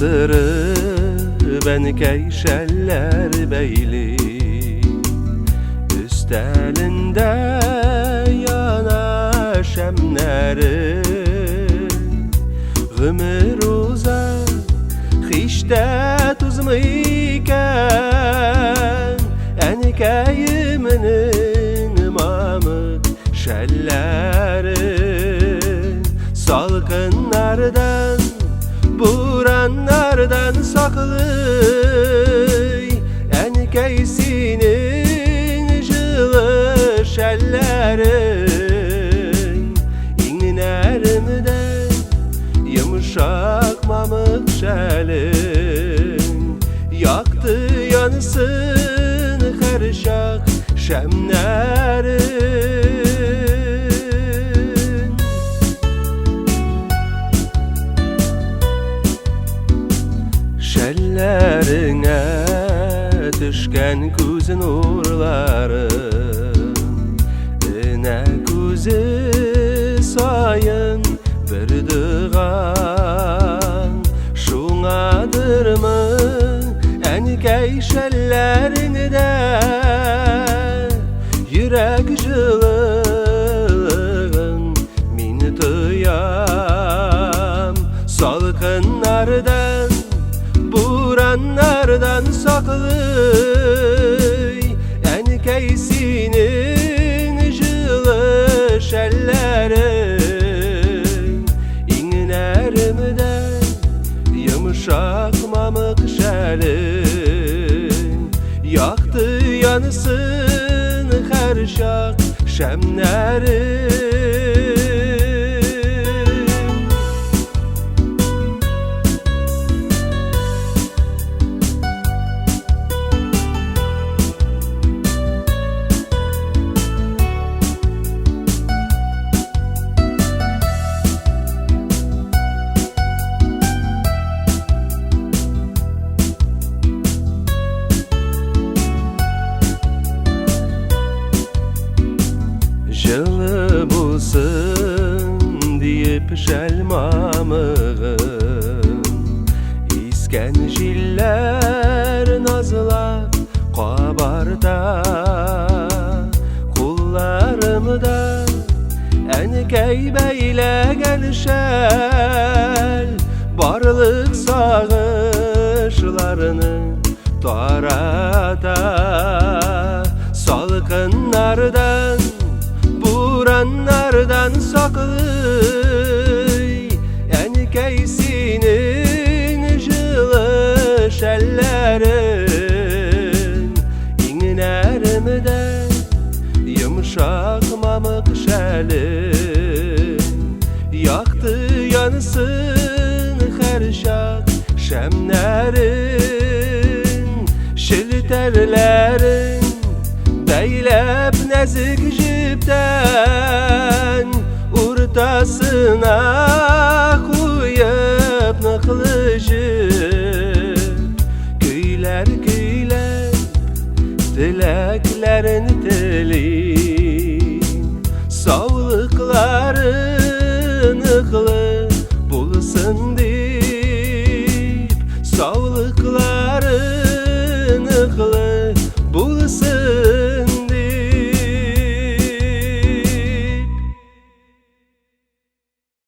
bastırır beni keyşeller beyli. Üstelinde yana şemleri, gümür uzak hiçte tuzmuyken, enikeyiminin imamı şelleri. Salkınlardan, buranlardan saklı, enikeysinin jılı şelleri. İnlerimden yumuşak mamık şelin, yaktı yansın her şak şemlerin. Şellerine düşken göz nurların, ne gözü sayın bir dığan. Şunadır mı enikey şellerinde yürek jılığın min duyam. Salkınlardan, buranlardan saklı, enikeysinin jılı şelleri. İnlerimden yumuşak mamık şelin, yaktı yansın her şak şemlerin. Jılı bulsun deyip şelmamığım, isken jiller nazlap kabarda. Kullarımda enikey beyle gelşel, barlık sağışlarını tarada. Salkınlardan, buranlardan saklı, enikeysinin jılı şellerin. İnlerimden yumuşak mamık şelin, yaktı yansın her şak şemlerin. Şilterlerin beylep nezik jipten, urtasına koyup nıklı jip. Küyler küylep dileklerini dilin, sağlıkları nıklı bulsun deyip, sağlıkları